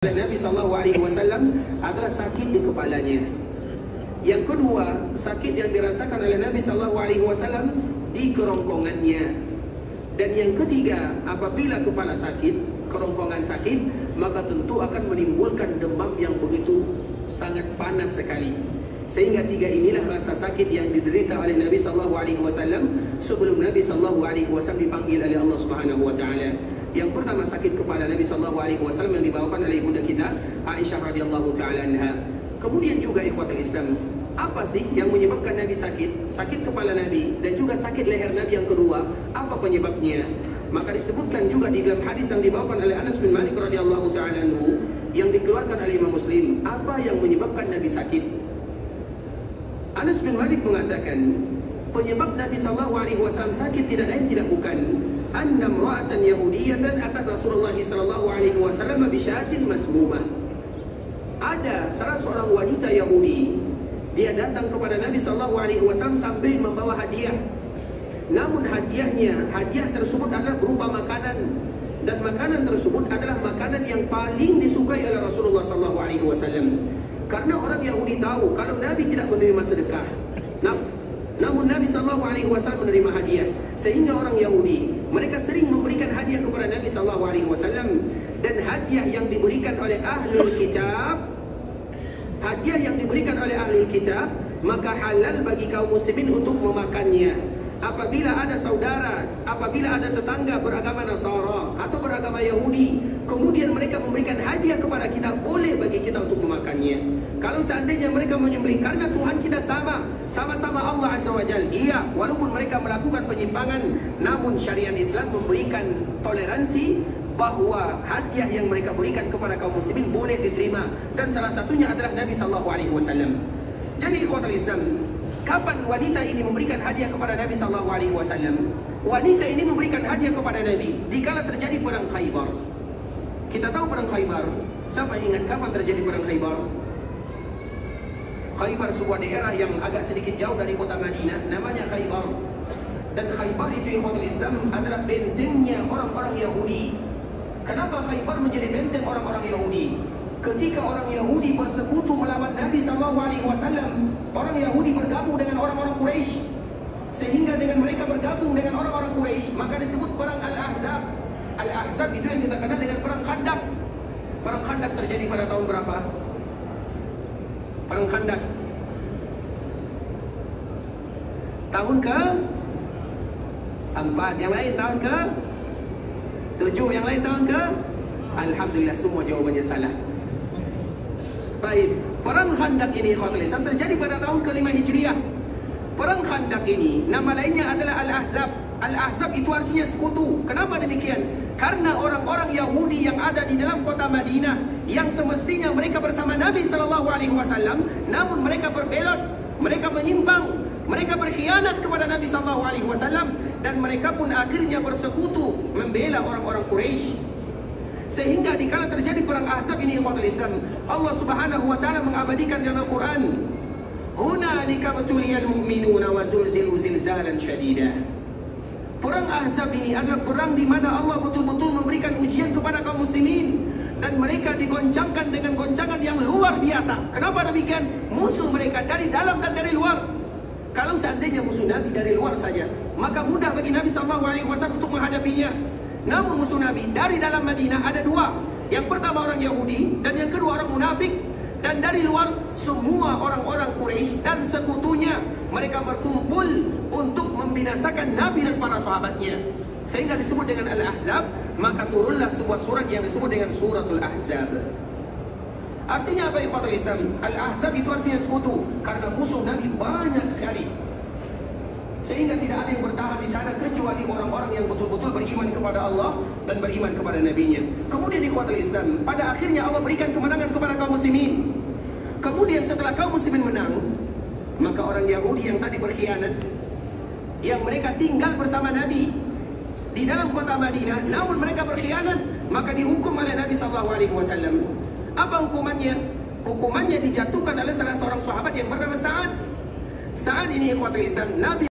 Nabi SAW adalah sakit di kepalanya. Yang kedua, sakit yang dirasakan oleh Nabi SAW di kerongkongannya. Dan yang ketiga, apabila kepala sakit, kerongkongan sakit, maka tentu akan menimbulkan demam yang begitu sangat panas sekali. Sehingga tiga inilah rasa sakit yang diderita oleh Nabi SAW sebelum Nabi SAW dipanggil oleh Allah Subhanahu Wa Taala. Yang pertama sakit kepala Nabi SAW yang dibawakan oleh ibunda kita Aisyah radhiyallahu taala anha. Kemudian juga ikhwatul Islam, apa sih yang menyebabkan Nabi sakit? Sakit kepala Nabi dan juga sakit leher Nabi yang kedua, apa penyebabnya? Maka disebutkan juga di dalam hadis yang dibawakan oleh Anas bin Malik radhiyallahu taala anhu yang dikeluarkan oleh Imam Muslim, apa yang menyebabkan Nabi sakit? Anas bin Malik mengatakan, penyebab Nabi SAW sakit tidak lain tidak bukan anna imra'atan yahudiyatan atat Rasulullah sallallahu alaihi wasallam bi syatin masmumah. Ada salah seorang wanita Yahudi, dia datang kepada Nabi sallallahu alaihi wasallam sambil membawa hadiah. Namun hadiah tersebut adalah berupa makanan, dan makanan tersebut adalah makanan yang paling disukai oleh Rasulullah sallallahu alaihi wasallam. Karena orang Yahudi tahu kalau Nabi tidak menerima sedekah. Namun Nabi SAW menerima hadiah. Sehingga orang Yahudi, mereka sering memberikan hadiah kepada Nabi SAW. Dan hadiah yang diberikan oleh Ahlul Kitab, maka halal bagi kaum muslimin untuk memakannya. Apabila ada saudara, apabila ada tetangga beragama Nasara atau beragama Yahudi, kemudian mereka memberikan hadiah kepada kita, boleh bagi kita untuk memakannya. Kalau seandainya mereka menyembelih karena Tuhan kita sama-sama Allah Azza wa Jalla, iya, walaupun mereka melakukan penyimpangan, namun syariat Islam memberikan toleransi bahwa hadiah yang mereka berikan kepada kaum muslimin boleh diterima, dan salah satunya adalah Nabi SAW. Jadi ikhwatul Islam, kapan wanita ini memberikan hadiah kepada Nabi SAW? Wanita ini memberikan hadiah kepada Nabi dikala terjadi perang Khaybar. Kita tahu perang Khaybar. Siapa ingat kapan terjadi perang Khaybar? Khaybar sebuah daerah yang agak sedikit jauh dari kota Madinah, namanya Khaybar. Dan Khaybar itu ikhwatul Islam adalah bentengnya orang-orang Yahudi. Kenapa Khaybar menjadi benteng orang-orang Yahudi? Ketika orang Yahudi bersekutu melawan Nabi SAW, orang Yahudi bergabung dengan orang-orang Quraisy. Sehingga dengan mereka bergabung dengan orang-orang Quraisy, maka disebut perang Al-Ahzab. Al-Ahzab itu yang kita kenal dengan perang Khandaq. Perang Khandaq terjadi pada tahun berapa? Perang Khandaq tahun ke-4, yang lain tahun ke-7, yang lain tahun ke? Alhamdulillah, semua jawabannya salah. Baik, perang Khandaq ini ikhwatul Islam terjadi pada tahun ke-5 Hijriah. Perang Khandaq ini nama lainnya adalah Al-Ahzab. Al-Ahzab itu artinya sekutu. Kenapa demikian? Karena orang-orang Yahudi yang ada di dalam kota Madinah, yang semestinya mereka bersama Nabi SAW, namun mereka berbelot, mereka menyimpang, mereka berkhianat kepada Nabi SAW, dan mereka pun akhirnya bersekutu membela orang-orang Quraisy. Sehingga dikala terjadi perang Ahzab ini ikhwatul Islam, Allah Subhanahu wa taala mengabadikan dalam Al-Qur'an, hunalika butuliyal mu'minuna wa zulzilu zilzalan syadida. Perang Ahzab ini adalah perang di mana Allah betul-betul memberikan ujian kepada kaum muslimin, dan mereka digoncangkan dengan goncangan yang luar biasa. Kenapa demikian? Musuh mereka dari dalam dan dari luar. Kalau seandainya musuh Nabi dari luar saja, maka mudah bagi Nabi SAW untuk menghadapinya. Namun musuh Nabi dari dalam Madinah ada dua. Yang pertama orang Yahudi, dan yang kedua orang munafik. Dan dari luar semua orang-orang Quraisy dan sekutunya, mereka berkumpul untuk membinasakan Nabi dan para sahabatnya. Sehingga disebut dengan Al-Ahzab, maka turunlah sebuah surat yang disebut dengan Suratul Ahzab. Artinya apa ikhwatul Islam? Al-Ahzab itu artinya sekutu, karena musuh Nabi banyak sekali. Sehingga tidak ada yang bertahan di sana kecuali orang-orang yang betul-betul beriman kepada Allah dan beriman kepada Nabi-Nya. Kemudian ikhwatul Islam, pada akhirnya Allah berikan kemenangan kepada kaum muslimin. Kemudian setelah kaum muslimin menang, maka orang Yahudi yang tadi berkhianat, yang mereka tinggal bersama Nabi di dalam kota Madinah, namun mereka berkhianat, maka dihukum oleh Nabi SAW. Apa hukumannya? Hukumannya dijatuhkan oleh salah seorang sahabat yang bernama Sa'ad. Sa'ad ini ikhwatul Islam, Nabi